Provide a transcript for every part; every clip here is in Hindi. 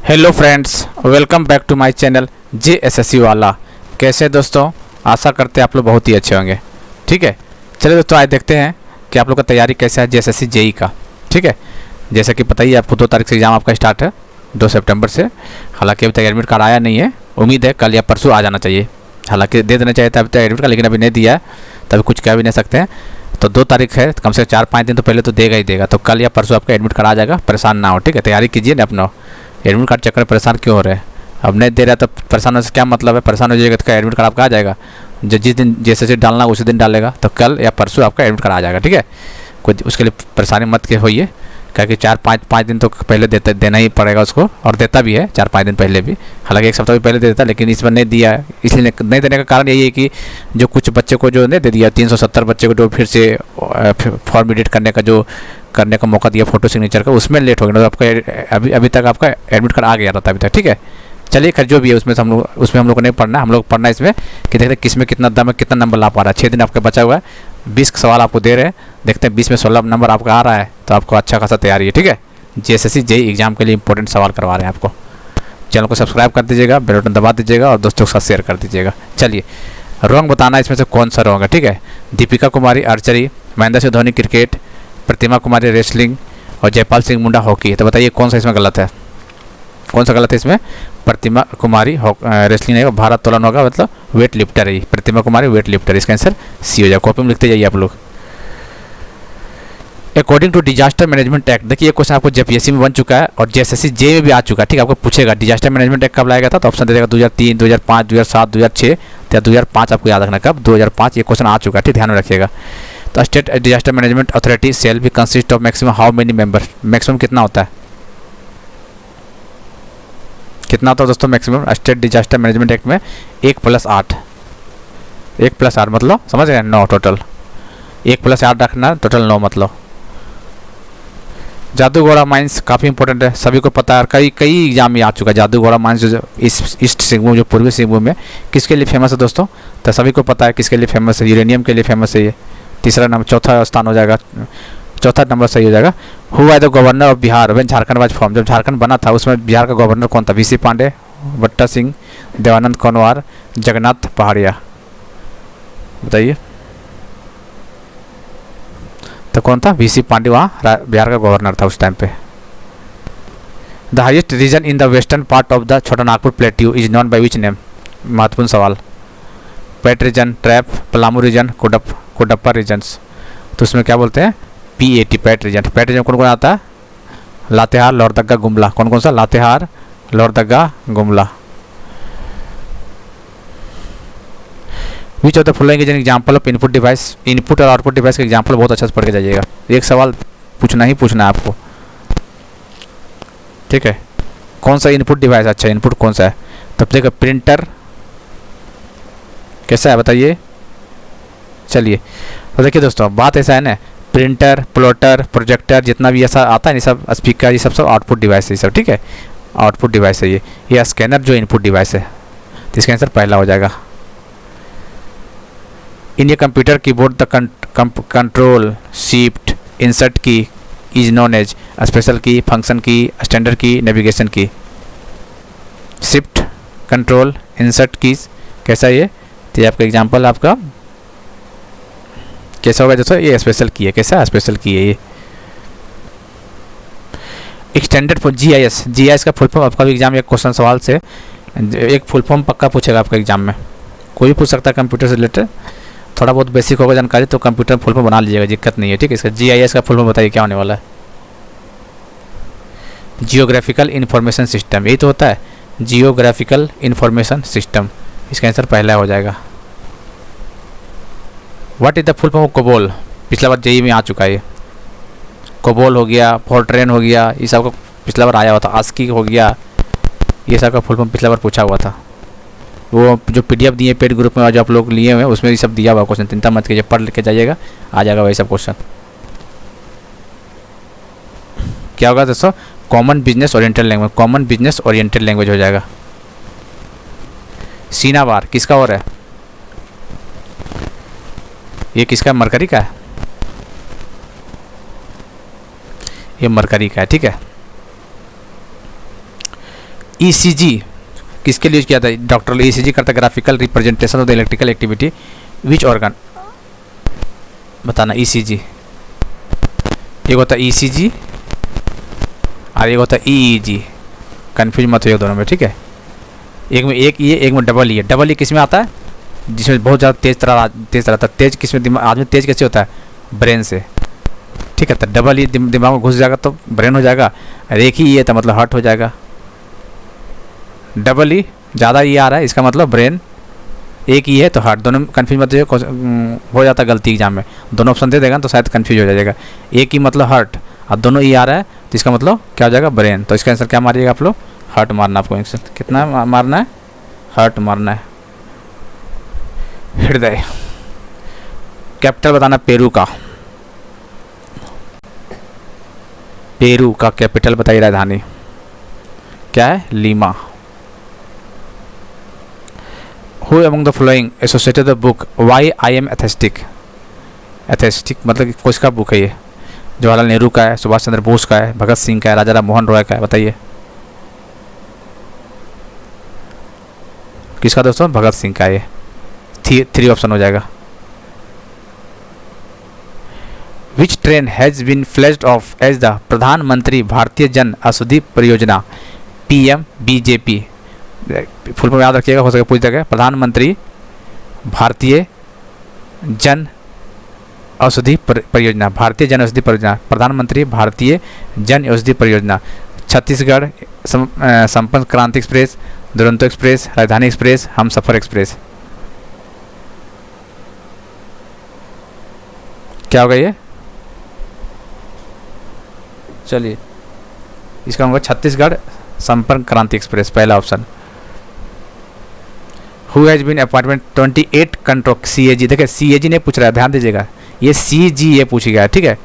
Hello friends, welcome back to my channel JSSC वाला। कैसे दोस्तों? आशा करते हैं आप लोग बहुत ही अच्छे होंगे। ठीक है, चलिए दोस्तों आज देखते हैं कि आप लोग का तैयारी कैसा है JSSC JEE का। ठीक है, जैसा कि पता ही है आपको 2 तारीख से एग्ज़ाम आपका स्टार्ट है, 2 सितंबर से। हालांकि अभी तक एडमिट कार्ड आया नहीं है, उम्मीद है कल या परसों आ जाना चाहिए। हालांकि दे देना चाहिए था अभी तक एडमिट कार्ड, लेकिन अभी नहीं दिया है, तभी कुछ कह भी नहीं सकते हैं। तो 2 तारीख है, कम से कम 4-5 दिन तो पहले तो देगा ही देगा। तो कल या परसों आपका एडमिट कार्ड आ जाएगा, परेशान ना हो। ठीक है, तैयारी कीजिए ना अपना। एडमिट कार्ड चक्कर में परेशान क्यों हो रहे हैं? अब नहीं दे रहा तो परेशान होने से क्या मतलब है? परेशान हो जाएगा तो क्या एडमिट कार्ड आपका आ जाएगा? जिस दिन जैसे डालना उसी दिन डालेगा, तो कल या परसों आपका एडमिट कार्ड आ जाएगा। ठीक है, कुछ उसके लिए परेशानी मत के होइए, क्योंकि 4-5 दिन तो पहले देना ही पड़ेगा उसको, और देता भी है 4-5 दिन पहले भी। हालांकि 1 सप्ताह भी पहले दे देता, लेकिन इस बार नहीं दिया है। इसलिए नहीं देने का कारण यही है कि जो कुछ बच्चे को जो नहीं दे दिया, 370 बच्चे को जो फिर से फॉर्म एडिट करने का मौका दिया फोटो सिग्नेचर का, उसमें लेट हो गया। तो आपका अभी तक आपका एडमिट कार्ड आ गया था अभी तक। ठीक है, चलिए खैर जो भी है उसमें हम लोग को नहीं पढ़ना। हम लोग पढ़ना इसमें कि देखते हैं किस में कितना दम है, कितना नंबर ला पा रहा है। 6 दिन आपका बचा हुआ है, 20 सवाल आपको दे रहे हैं, देखते हैं 20 में 16 नंबर आपका आ रहा है तो आपको अच्छा खासा तैयारी है। ठीक है, JSSC JEE एग्जाम के लिए इंपॉर्टेंट सवाल करवा रहे हैं आपको। चैनल को सब्सक्राइब कर दीजिएगा, बेल बटन दबा दीजिएगा और दोस्तों के साथ शेयर कर दीजिएगा। चलिए रॉन्ग बताना इसमें से कौन सा रॉन्ग है। ठीक है, दीपिका कुमारी आर्चरी, महेंद्र सिंह धोनी क्रिकेट, प्रतिमा कुमारी रेसलिंग और जयपाल सिंह मुंडा हॉकी है। तो बताइए कौन सा इसमें गलत है? कौन सा गलत है इसमें? प्रतिमा कुमारी रेसलिंग नहीं, भारत तोलन होगा, मतलब वेट लिफ्टर है। प्रतिमा कुमारी वेट लिफ्टर, इसका आंसर सी हो जाएगा। कॉपी में लिखते जाइए आप लोग। According to disaster management act, देखिए ये क्वेश्चन आपको JPSC में बन चुका है और JSSC JEE में भी आ चुका है। ठीक है, आपको पूछेगा डिजास्टर मैनेजमेंट एक्ट कब लाया गया था, तो ऑप्शन दे देगा 2003, 2005, 2007, 2006 या 2005। आपको याद रखना कब, 2005 ये क्वेश्चन आ चुका है। ठीक, ध्यान में रखिएगा। तो state disaster management authority cell भी consist of maximum how many member, maximum कितना होता है? कितना होता है दोस्तों maximum state disaster management act में? 1+8, 1+8 मतलब समझ रहे हैं, 9 टोटल। 1+8 रखना, टोटल 9 मतलब। जादूगोड़ा माइंस काफ़ी इंपॉर्टेंट है, सभी को पता है, कई एग्जाम में आ चुका है। जादूगोड़ा माइंस जो ईस्ट सिंहभूम, जो पूर्वी सिंहभूम में, किसके लिए फेमस है दोस्तों? तो सभी को पता है किसके लिए फेमस है, यूरेनियम के लिए फेमस है ये। तीसरा नंबर, चौथा स्थान हो जाएगा, चौथा नंबर सही हो जाएगा। Who are the governor of Bihar when Jharkhand was form, जब झारखंड बना था उसमें बिहार का गवर्नर कौन था? VC पांडे, बट्टा सिंह, देवानंद कनवार, जगन्नाथ पहाड़िया। बताइए तो कौन था? VC पांडे वहाँ बिहार का गवर्नर था उस टाइम पे। The highest region in the western part of the Chota Nagpur plateau is known by which name? महत्वपूर्ण सवाल। Pat region, trap, Palamu region, कोडप्पा रीजन्स। तो उसमें क्या बोलते हैं? PAT, Pat region. Pat region कौन कौन आता है? लातेहार, लोहरदगा, गुमला। कौन कौन सा? लातेहार, लोहरदगा, गुमला। विच of the following is an example of input device? Input और आउटपुट डिवाइस का एग्जाम्पल बहुत अच्छा से पढ़ के जाइएगा, एक सवाल पूछना ही पूछना है आपको। ठीक है, कौन सा इनपुट डिवाइस? अच्छा इनपुट कौन सा है? तब देखो प्रिंटर कैसा है बताइए। चलिए तो देखिए दोस्तों, बात ऐसा है ना, प्रिंटर, प्लॉटर, प्रोजेक्टर, जितना भी ऐसा आता है ना, सब स्पीकर, ये सब आउटपुट डिवाइस है ये सब। ठीक है, आउटपुट डिवाइस है ये स्कैनर जो इनपुट डिवाइस है। तो इसका आंसर पहला हो जाएगा। इन ये computer keyboard the control shift insert की इज नोन एज स्पेशल की, फंक्शन की, स्टैंडर्ड की, नेविगेशन की। शिफ्ट, कंट्रोल, इंसर्ट कीज कैसा ये? तो ये आपका एग्जाम्पल आपका कैसा होगा दोस्तों? ये स्पेशल की है। कैसा स्पेशल की है ये? एक्सटेंडेड फॉर GIS का फुल फॉर्म आपका भी एग्जाम एक क्वेश्चन सवाल से एक फुल फॉर्म पक्का पूछेगा आपका एग्जाम में, कोई भी पूछ सकता है कंप्यूटर से रिलेटेड। थोड़ा बहुत बेसिक होगा जानकारी तो कंप्यूटर फुल फॉर्म बना लीजिएगा, दिक्कत नहीं है। ठीक है, इसका GIS का फुल फॉर्म बताइए क्या होने वाला है? जियोग्राफिकल इंफॉर्मेशन सिस्टम, यही तो होता है, जियोग्राफिकल इंफॉर्मेशन सिस्टम। इसका आंसर पहला हो जाएगा। What is the full form of COBOL? पिछला बार JEE में आ चुका है ये। कोबोल हो गया, फॉर्ट्रेन हो गया, ये सब का पिछला बार आया हुआ था। आस्की हो गया, ये सब का फुल फॉर्म पिछला बार पूछा हुआ था। वो जो PDF दिए पेड ग्रुप में जो आप लोग लिए हुए हैं उसमें ये सब दिया हुआ क्वेश्चन, चिंता मत कीजिए, पढ़ के जाइएगा, आ जाएगा वही सब क्वेश्चन। क्या होगा दोस्तों? Common business oriented language, common business oriented language हो जाएगा। सीनावार किसका और है? ये किसका? मरकरी का है, ये मरकरी का है। ठीक है, ईसीजी किसके लिए यूज किया था? डॉक्टर ईसीजी करता है graphical representation of the electrical activity which organ, बताना। ईसीजी एक होता है ईसीजी और एक होता है ईईजी, कन्फ्यूज मत होइए दोनों में, ठीक है। एक में एक ये, एक में डबल ई। डबल ई किस में आता है? जिसमें बहुत ज़्यादा तेज रहता है। तेज किस में? दिमाग आदमी तेज कैसे होता है? ब्रेन से, ठीक है। तो डबल ई दिमाग में घुस जाएगा तो ब्रेन हो जाएगा, और एक ही ये तो मतलब हार्ट हो जाएगा। डबल ई ज़्यादा ई आ रहा है, इसका मतलब ब्रेन, एक ही है तो हार्ट। दोनों कन्फ्यूज मत हो जाता है गलती एग्जाम में, दोनों ऑप्शन दे देगा तो शायद कन्फ्यूज हो जाएगा। एक ही मतलब हार्ट और दोनों ई आ रहा है तो इसका मतलब क्या हो जाएगा? ब्रेन। तो इसका आंसर क्या मारिएगा आप लोग? हार्ट मारना आपको। आंसर कितना मारना है? हार्ट मारना है। हृदय। कैपिटल बताना पेरू का। पेरू का कैपिटल बताइए, राजधानी क्या है? Lima. Who among the following associated the book Why I Am Atheistic? एथेस्टिक मतलब किसका बुक है ये? जवाहरलाल नेहरू का है, सुभाष चंद्र बोस का है, भगत सिंह का है, राजा राम मोहन रॉय का है, बताइए किसका दोस्तों? भगत सिंह का है ये। थ्री ऑप्शन हो जाएगा। Which train has been flashed off as the Pradhanmantri Bharatiya Jan Aushadhi परियोजना PMBJP? फुल फॉर्म याद रखिएगा, हो सके पूछ देगा। प्रधानमंत्री भारतीय जन औषधि परियोजना, भारतीय जन औषधि परियोजना, प्रधानमंत्री भारतीय जन औषधि परियोजना। छत्तीसगढ़ संपर्क क्रांति एक्सप्रेस, दुरंतो एक्सप्रेस, राजधानी एक्सप्रेस, हमसफर एक्सप्रेस। क्या होगा ये? चलिए इसका होगा छत्तीसगढ़ संपर्क क्रांति एक्सप्रेस, पहला option. Who has been appointment 28 control CAG। देखिए CAG ने पूछ रहा है, ध्यान दीजिएगा, ये CGA पूछ गया है, ठीक है।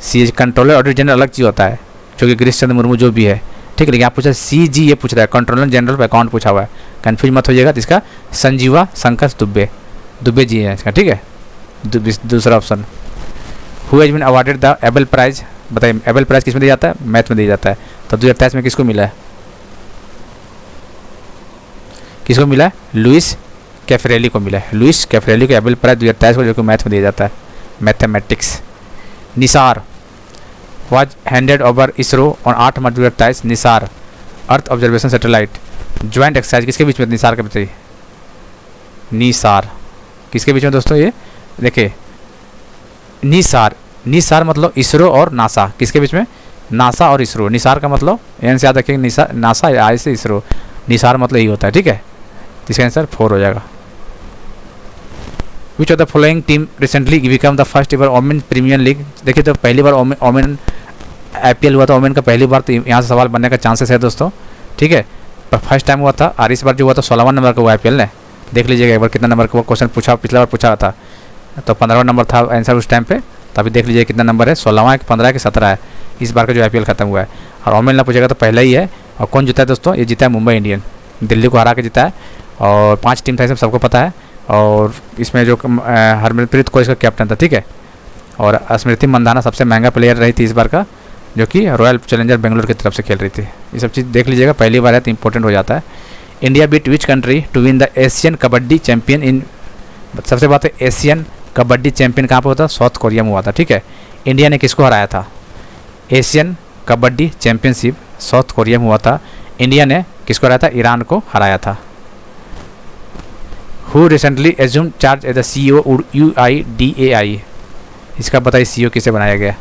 CAG कंट्रोलर ऑडिटर जनरल अलग चीज़ होता है, जो कि गिरीश चंद्र मुर्मू जो भी है, ठीक है। लेकिन यहाँ पूछा CGA पूछ रहा है, कंट्रोलर जनरल ऑफ अकाउंट पूछा हुआ है, कन्फ्यूज मत होइएगा। तो इसका संजीवा शंकर दुबे जी है इसका, ठीक है। दूसरा option. Who has been awarded the Abel prize, बताइए एबल प्राइज किस में दिया जाता है? मैथ में दिया जाता है। तो 2023 में किसको मिला है? किसको मिला है? लुइस कैफरेली को मिला है। लुइस कैफरेली को एबल प्राइज 2023 को, जो कि मैथ में दिया जाता है, mathematics. Nisar was handed over ISRO on 8 March 2023। Nisar earth observation satellite joint exercise किसके बीच में? निसार के बताइए। निसार किसके बीच में दोस्तों? ये देखिए निसार मतलब इसरो और नासा, किसके बीच में? नासा और इसरो। निसार का मतलब एन से याद रखिएगा, नासा आई से इसरो, निसार मतलब यही होता है, ठीक है। इसका आंसर 4 हो जाएगा। Which of the following team recently become the first ever women premier league? देखिए तो पहली बार वोमेन IPL हुआ था, वोमेन का पहली बार, तो यहाँ से सवाल बनने का चांसेस है दोस्तों, ठीक है। पर फर्स्ट टाइम हुआ था, और इस बार जो हुआ था 16वां नंबर का हुआ IPL ने। देख लीजिएगा एक बार कितना नंबर का क्वेश्चन पूछा, पिछला बार पूछा था तो 15वां नंबर था आंसर उस टाइम पे। तो अभी देख लीजिए कितना नंबर है, 16वां है कि 15 कि 17 है इस बार का जो IPL खत्म हुआ है। और वोमेन ना पूछेगा तो पहला ही है। और कौन जीता है दोस्तों? ये जीता है मुंबई इंडियन, दिल्ली को हरा के जीता है। और 5 टीम था, इसमें सबको पता है। और इसमें जो हरमनप्रीत कौर इसका कैप्टन था, ठीक है। और स्मृति मंदाना सबसे महंगा प्लेयर रही थी इस बार का, जो कि रॉयल चैलेंजर बेंगलोर की तरफ से खेल रही थी। ये सब चीज़ देख लीजिएगा, पहली बार है तो इंपॉर्टेंट हो जाता है। India beat which country to win the Asian kabaddi champion in? सबसे बात है एशियन कबड्डी चैंपियन कहाँ पर होता? साउथ कोरिया में हुआ था, ठीक है। इंडिया ने किसको हराया था? Asian kabaddi championship south Korea में हुआ था। इंडिया ने किसको हराया था? ईरान को हराया था। Who recently assume charge as the CEO UIDAI? इसका बताइए CEO किसे बनाया गया,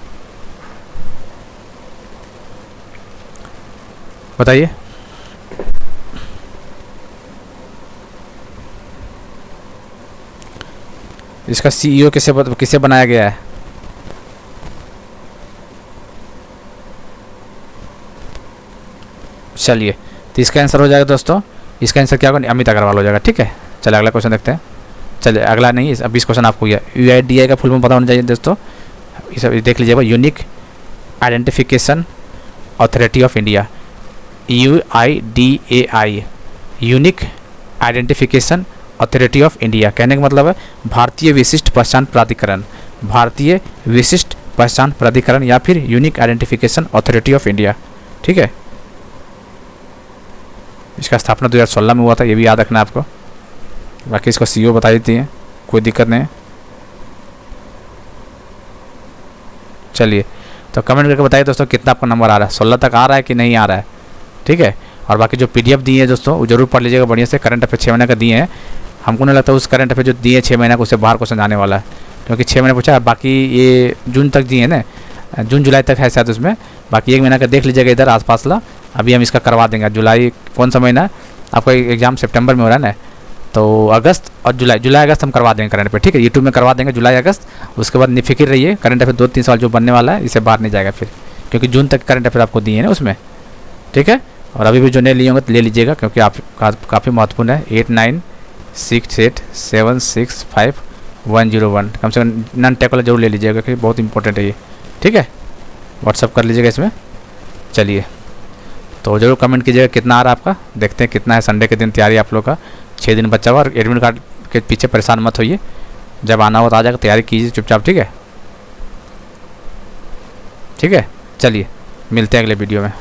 बताइए। इसका CEO किसे बनाया गया है? चलिए तो इसका आंसर हो जाएगा दोस्तों, इसका आंसर क्या होगा? अमित अग्रवाल हो जाएगा, ठीक है। चलिए अगला क्वेश्चन देखते हैं। चलिए अगला नहीं, अब 20 क्वेश्चन आपको UIDAI का फुल फॉर्म पता होना चाहिए दोस्तों। ये सब देख लीजिएगा, unique identification authority of India, UIDAI, unique identification authority of India. कहने का मतलब है भारतीय विशिष्ट पहचान प्राधिकरण, भारतीय विशिष्ट पहचान प्राधिकरण या फिर unique identification authority of India, ठीक है। इसका स्थापना 2016 में हुआ था, ये भी याद रखना है आपको। बाकी इसको CEO बता देती है, कोई दिक्कत नहीं है। चलिए तो कमेंट करके बताइए दोस्तों कितना आपका नंबर आ रहा है, 16 तक आ रहा है कि नहीं आ रहा है, ठीक है। और बाकी जो PDF दिए हैं दोस्तों वो जरूर पढ़ लीजिएगा बढ़िया से। करंट अफेयर 6 महीने का दिए हैं, हमको नहीं लगता उस करंट अफेयर जो दिए 6 महीने का उससे बाहर क्वेश्चन आने वाला है, क्योंकि 6 महीने पूछा है। बाकी ये जून तक दिए हैं ना, जून जुलाई तक है शायद उसमें। बाकी 1 महीना का देख लीजिएगा इधर आसपास ला, अभी हम इसका करवा देंगे। जुलाई कौन सा महीना है आपका, एग्जाम सितंबर में हो रहा है ना, तो अगस्त और जुलाई अगस्त हम करवा देंगे करंट अफेयर, ठीक है। यूट्यूब में करवा देंगे जुलाई अगस्त। उसके बाद निफिक्र रहिए, करंट अफेयर 2-3 साल जो बनने वाला है इससे बाहर नहीं जाएगा फिर, क्योंकि जून तक करंट अफेयर आपको दिए हैं ना उसमें, ठीक है। और अभी भी जो नहीं लिए होंगे तो ले लीजिएगा, क्योंकि आप काफ़ी महत्वपूर्ण है। 8968765101 कम से कम नॉन टेक वाला जरूर ले लीजिएगा, क्योंकि बहुत इंपॉर्टेंट है ये, ठीक है। व्हाट्सअप कर लीजिएगा इसमें। चलिए तो जरूर कमेंट कीजिएगा कितना आ रहा है आपका, देखते हैं कितना है। संडे के दिन तैयारी आप लोग का 6 दिन बचा हुआ, और एडमिट कार्ड के पीछे परेशान मत होइए, जब आना हो तो आ जाकर तैयारी कीजिए चुपचाप, ठीक है। ठीक है, चलिए मिलते हैं अगले वीडियो में।